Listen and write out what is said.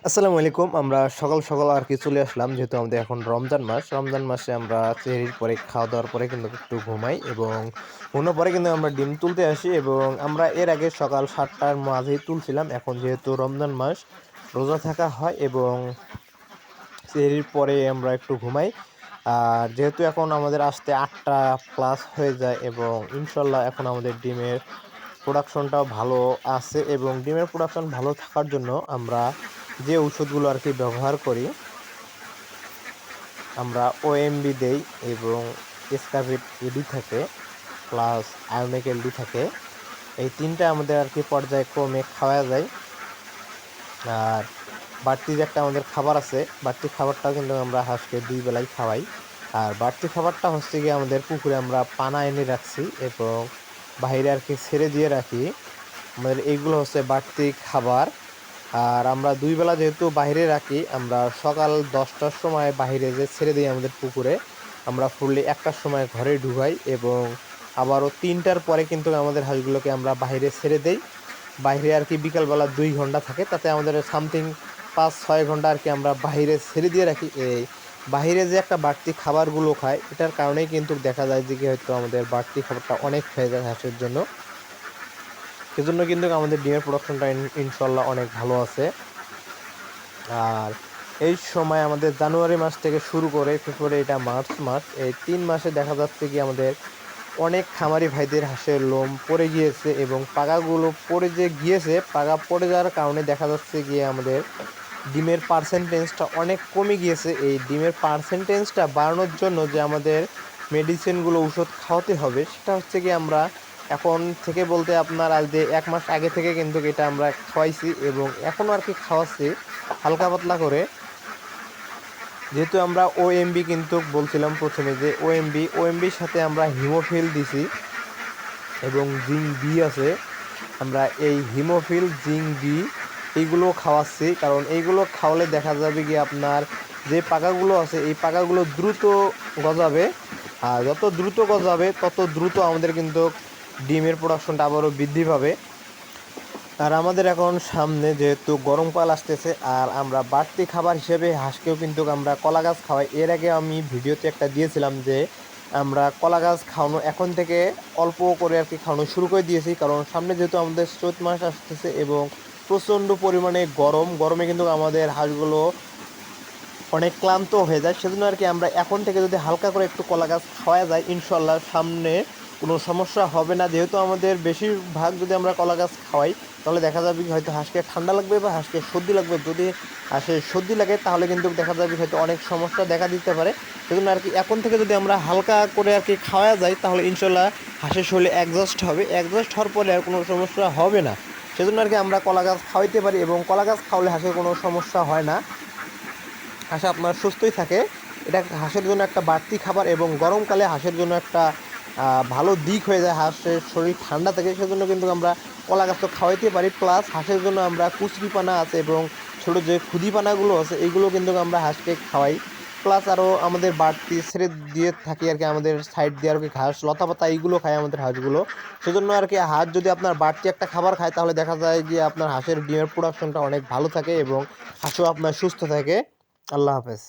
আসসালামু আলাইকুম। আমরা সকাল, সকাল আরকি চলে আসলাম। যেহেতু আমাদের এখন রমজান মাস। রমজান মাসে আমরা সেহরির পরে খাওয়া-দাওয়ার পরে কিন্তু একটু ঘুমাই এবং ঘুমানোর পরে কিন্তু আমরা ডিম তুলতে আসি এবং আমরা এর আগে সকাল ৭ টার মাঝেই তুলছিলাম। এখন যেহেতু রমজান মাস রোজা থাকা হয় এবং সেহরির পরে আমরা একটু ঘুমাই। আর যেহেতু এখন আমাদের আসতে ৮টা প্লাস হয়ে যায় এবং ইনশাআল্লাহ এখন আমাদের ডিমের প্রোডাকশনটাও ভালো আছে এবং ডিমের প্রোডাকশন ভালো থাকার জন্য আমরা যে ঔষধগুলো আরকি ব্যবহার করি, আমরা ওএমবি দেই এবং এসকারবিট এডি থাকে প্লাস আয়োনিক এলডি থাকে। এই ৩ টা আমাদের আরকি পর্যায়ক্রমে খাওয়া যায়। আর বাড়তি যে একটা আমাদের খাবার আছে, বাড়তি খাবারটাও কিন্তু আমরা হাঁসকে ২ বেলাই খাওয়াই। আর বাড়তি খাবারটা হচ্ছে গিয়ে আমাদের পুকুরে আমরা পানা এনে রাখছি এবং বাহিরে আরকি ছেড়ে দিয়ে রাখি। আমাদের এইগুলো হচ্ছে বাড়তি খাবার। আর আমরা ২ বেলা যেহেতু বাহিরে রাখি, আমরা সকাল ১০টার সময় বাহিরে যেয়ে ছেড়ে দিই আমাদের পুকুরে। আমরা ফুললি ১টার সময় ঘরে ঢুকাই এবং আবারও ৩টার পরে কিন্তু আমাদের হাঁসগুলোকে আমরা বাহিরে ছেড়ে দেই। বাহিরে আরকি বিকালবেলা ২ ঘন্টা থাকে, তাতে আমাদের সামথিং ৫-৬ ঘন্টা আরকি আমরা বাহিরে ছেড়ে দিয়ে রাখি। এই বাহিরে যে একটা বাড়তি খাবারগুলো খায়, এটার কারণেই কিন্তু দেখা যায় যে কি হয়তো আমাদের বাড়তি খাবারটা অনেক হয়ে যায় হাঁসের জন্য। সেজন্য কিন্তু আমাদের ডিমের প্রোডাকশনটা ইনশাআল্লাহ অনেক ভালো আছে। আর এই সময় আমাদের জানুয়ারি মাস থেকে শুরু করে ফেব্রুয়ারি এটা মার্চ মাস, এই ৩ মাসে দেখা যাচ্ছে কি আমাদের অনেক খামারি ভাইদের হাঁসের লোম পড়ে গিয়েছে এবং পাগাগুলো পড়ে যে গিয়েছে, পাগা পড়ে যাওয়ার কারণে দেখা যাচ্ছে গিয়ে আমাদের ডিমের পার্সেন্টেজটা অনেক কমে গিয়েছে। এই ডিমের পার্সেন্টেজটা বাড়ানোর জন্য যে আমাদের মেডিসিনগুলো ঔষধ খাওয়াতে হবে, সেটা হচ্ছে গিয়ে আমরা এখন থেকে বলতে আপনার আজ দিয়ে ১ মাস আগে থেকে কিন্তু এটা আমরা খাওয়াইছি এবং এখনও আর কি খাওয়াচ্ছি হালকা পাতলা করে। যেহেতু আমরা ওএমবি কিন্তু বলছিলাম প্রথমে যে ওএমবির সাথে আমরা হিমোফিল দিছি এবং জিঙ্ক বি আছে। আমরা এই হিমোফিল, জিঙ্ক বি এইগুলো খাওয়াচ্ছি, কারণ এইগুলো খাওয়ালে দেখা যাবে কি আপনার যে পাকাগুলো আছে এই পাকাগুলো দ্রুত গজাবে। আর যত দ্রুত গজাবে তত দ্রুত আমাদের কিন্তু ডিমের প্রোডাকশনটা আবারও বৃদ্ধি পাবে। আর আমাদের এখন সামনে যেহেতু গরমকাল আসতেছে, আর আমরা বাড়তি খাবার হিসেবে হাঁসকেও কিন্তু আমরা কলা গাছ খাওয়াই। এর আগে আমি ভিডিওতে একটা দিয়েছিলাম যে আমরা কলা গাছ খাওয়ানো এখন থেকে অল্প করে আর কি খাওয়ানো শুরু করে দিয়েছি, কারণ সামনে যেহেতু আমাদের চৈত মাস আসতেছে এবং প্রচণ্ড পরিমাণে গরমে কিন্তু আমাদের হাঁসগুলো অনেক ক্লান্ত হয়ে যায়। সেজন্য আর কি আমরা এখন থেকে যদি হালকা করে একটু কলা গাছ খাওয়া যায়, ইনশাল্লাহ সামনে কোনো সমস্যা হবে না। যেহেতু আমাদের বেশিরভাগ যদি আমরা কলা গাছ খাওয়াই, তাহলে দেখা যাবে হয়তো হাঁসকে ঠান্ডা লাগবে বা হাঁসকে সর্দি লাগবে। যদি হাঁসের সর্দি লাগে তাহলে কিন্তু দেখা যাবে হয়তো অনেক সমস্যা দেখা দিতে পারে। সেজন্য আর কি এখন থেকে যদি আমরা হালকা করে আর কি খাওয়া যায়, তাহলে ইনশাল্লাহ হাঁসের শরীরে অ্যাডজাস্ট হবে। অ্যাডজাস্ট হওয়ার পরে আর কোনো সমস্যা হবে না। সেজন্য আর কি আমরা কলা গাছ খাওয়াইতে পারি এবং কলা গাছ খাওয়ালে হাঁসের কোনো সমস্যা হয় না, হাঁস আপনার সুস্থই থাকে। এটা হাঁসের জন্য একটা বাড়তি খাবার এবং গরমকালে হাঁসের জন্য একটা ভালো দিক হয়ে যায়, হাঁসের শরীর ঠান্ডা থাকে। সেজন্য কিন্তু আমরা কলা গাছ তো খাওয়াইতে পারি, প্লাস হাঁসের জন্য আমরা কুচরি পানা আছে এবং ছোটো যে খুদি পানাগুলো আছে এইগুলো কিন্তু আমরা হাঁসকে খাওয়াই। প্লাস আরও আমাদের বাড়তি ছেড়ে দিয়ে থাকি আর কি, আমাদের সাইড দিয়ে আর কি ঘাস লতা পাতা এইগুলো খায় আমাদের হাঁসগুলো। সেজন্য আর কি হাঁস যদি আপনার বাড়তি একটা খাবার খায়, তাহলে দেখা যায় যে আপনার হাঁসের ডিমের প্রোডাকশনটা অনেক ভালো থাকে এবং হাঁসও আপনার সুস্থ থাকে। আল্লাহ হাফেজ।